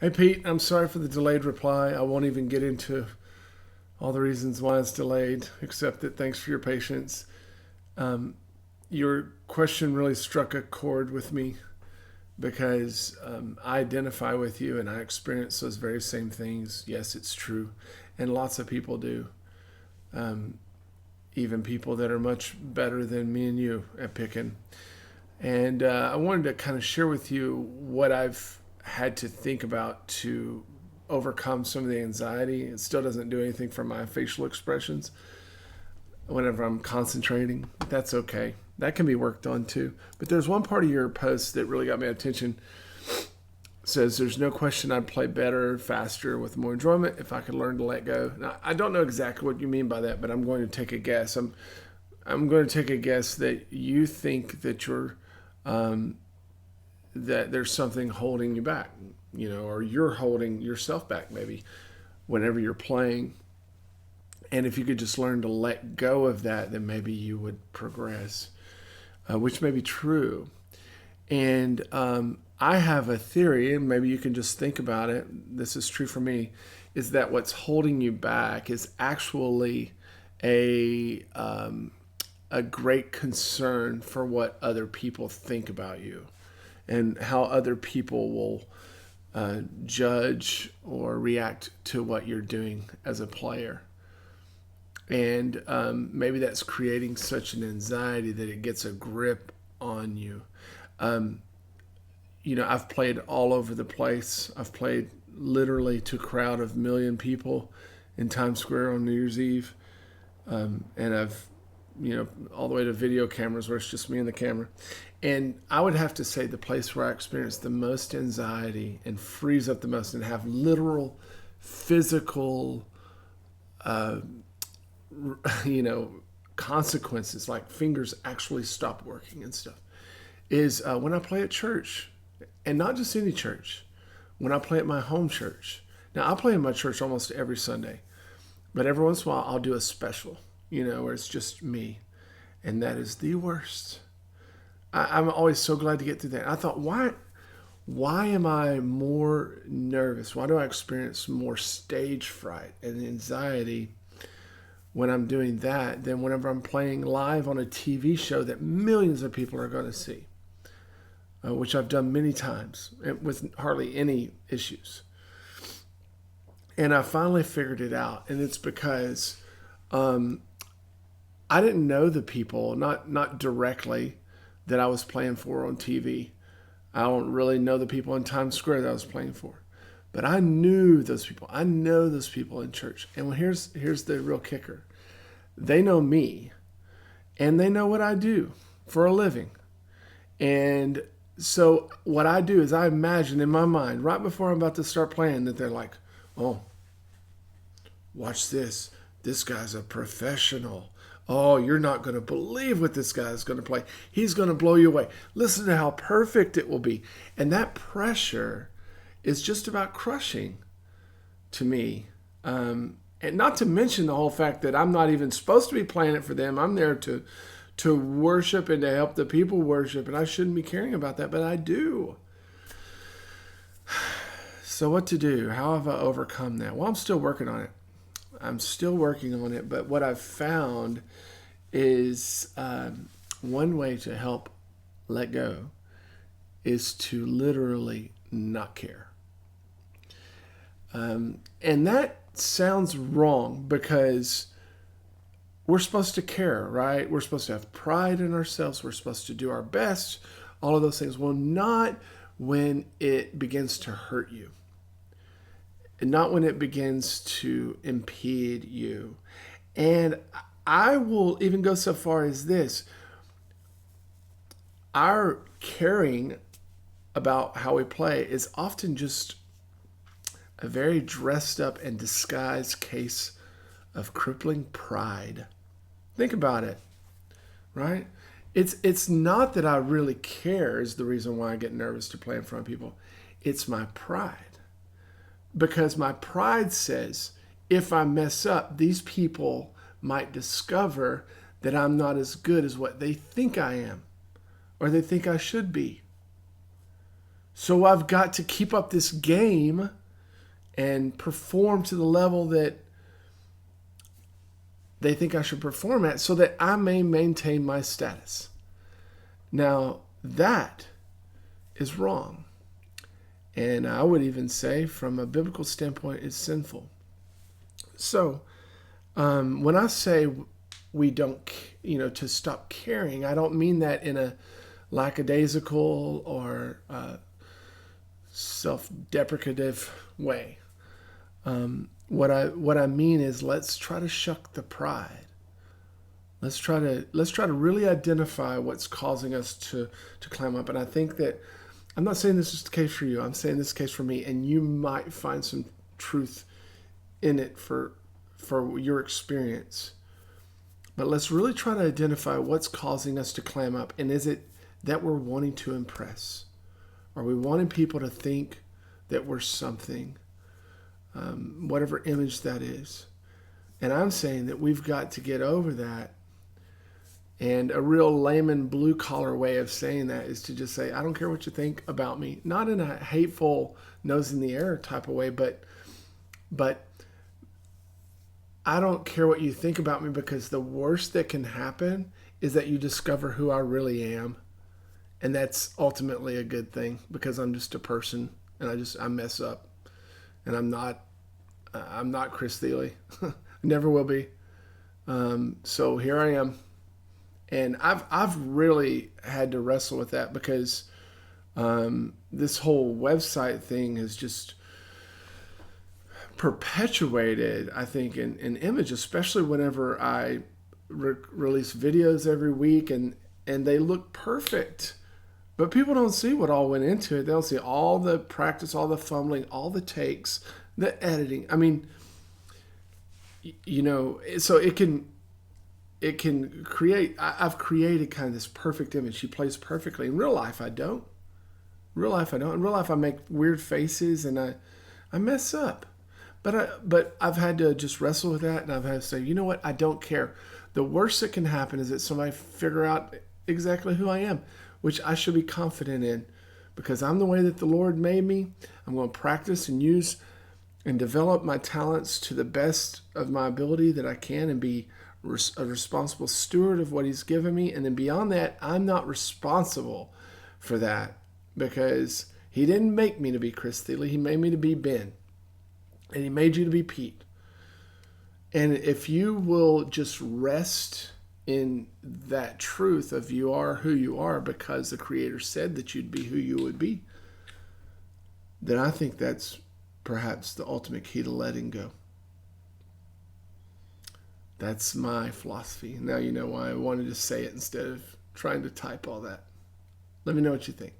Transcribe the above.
Hey Pete, I'm sorry for the delayed reply. I won't even get into all the reasons why it's delayed, except that thanks for your patience. Um, your question really struck a chord with me because I identify with you and I experience those very same things. Yes, it's true. And lots of people do. Um, Even people that are much better than me and you at picking. And I wanted to kind of share with you what I've had to think about to overcome some of the anxiety. It still doesn't do anything for my facial expressions whenever I'm concentrating. That's okay. That can be worked on too. But there's one part of your post that really got my attention. It says there's no question I'd play better, faster, with more enjoyment if I could learn to let go. Now, I don't know exactly what you mean by that, but I'm going to take a guess. I'm going to take a guess that you think that um, that there's something holding you back, or you're holding yourself back maybe whenever you're playing. And if you could just learn to let go of that, then maybe you would progress, which may be true. And I have a theory, and maybe you can just think about it. This is true for me, is that what's holding you back is actually a a great concern for what other people think about you and how other people will judge or react to what you're doing as a player. And maybe that's creating such an anxiety that it gets a grip on you. Um, I've played all over the place. I've played literally to a crowd of 1 million people in Times Square on New Year's Eve. And I've, all the way to video cameras where it's just me and the camera. And I would have to say the place where I experience the most anxiety and freeze up the most and have literal physical, uh, consequences, like fingers actually stop working and stuff, is when I play at church. And not just any church, when I play at my home church. Now, I play in my church almost every Sunday, but every once in a while I'll do a special, where it's just me. And that is the worst. I'm always so glad to get through that. I thought, why am I more nervous? Why do I experience more stage fright and anxiety when I'm doing that than whenever I'm playing live on a TV show that millions of people are going to see? Which I've done many times with hardly any issues. And I finally figured it out, and it's because I didn't know the people, not directly, that I was playing for on TV. I don't really know the people in Times Square that I was playing for, but I knew those people. I know those people in church, and here's the real kicker: they know me, and they know what I do for a living, and so what I do is I imagine in my mind right before I'm about to start playing that they're like, "Oh, watch this. This guy's a professional. Oh, you're not going to believe what this guy's going to play. He's going to blow you away. Listen to how perfect it will be." And that pressure is just about crushing to me. And not to mention the whole fact that I'm not even supposed to be playing it for them. I'm there to worship and to help the people worship, and I shouldn't be caring about that, but I do. So what to do? How have I overcome that? Well, I'm still working on it. But what I've found is one way to help let go is to literally not care. And that sounds wrong because we're supposed to care, right? We're supposed to have pride in ourselves. We're supposed to do our best, all of those things. Well, not when it begins to hurt you, and not when it begins to impede you. And I will even go so far as this: our caring about how we play is often just a very dressed up and disguised case of crippling pride. Think about it, right? It's not that I really care is the reason why I get nervous to play in front of people. It's my pride. Because my pride says if I mess up, these people might discover that I'm not as good as what they think I am or they think I should be. So I've got to keep up this game and perform to the level that they think I should perform at so that I may maintain my status. Now, that is wrong. And I would even say, from a biblical standpoint, it's sinful. So, when I say we don't, to stop caring, I don't mean that in a lackadaisical or self-deprecative way. What I mean is, let's try to shuck the pride. Let's try to really identify what's causing us to climb up. And I think that I'm not saying this is the case for you. I'm saying this is the case for me, and you might find some truth in it for your experience. But let's really try to identify what's causing us to climb up. And is it that we're wanting to impress? Are we wanting people to think that we're something? Whatever image that is. And I'm saying that we've got to get over that. And a real layman blue collar way of saying that is to just say, I don't care what you think about me. Not in a hateful nose in the air type of way, but I don't care what you think about me, because the worst that can happen is that you discover who I really am. And that's ultimately a good thing, because I'm just a person and I mess up. And I'm not Chris Thiele. Never will be. So here I am. And I've really had to wrestle with that, because this whole website thing has just perpetuated, I think, an image, especially whenever I release videos every week and they look perfect. But people don't see what all went into it. They don't see all the practice, all the fumbling, all the takes, the editing. I mean, so it can create, I've created kind of this perfect image. She plays perfectly. In real life, I don't. In real life, I make weird faces and I mess up. But I've had to just wrestle with that, and I've had to say, you know what? I don't care. The worst that can happen is that somebody figure out exactly who I am, which I should be confident in, because I'm the way that the Lord made me. I'm going to practice and use and develop my talents to the best of my ability that I can, and be a responsible steward of what He's given me. And then beyond that, I'm not responsible for that, because He didn't make me to be Chris Thiele. He made me to be Ben. And He made you to be Pete. And if you will just rest in that truth of you are who you are because the Creator said that you'd be who you would be, then I think that's perhaps the ultimate key to letting go. That's my philosophy. Now you know why I wanted to say it instead of trying to type all that. Let me know what you think.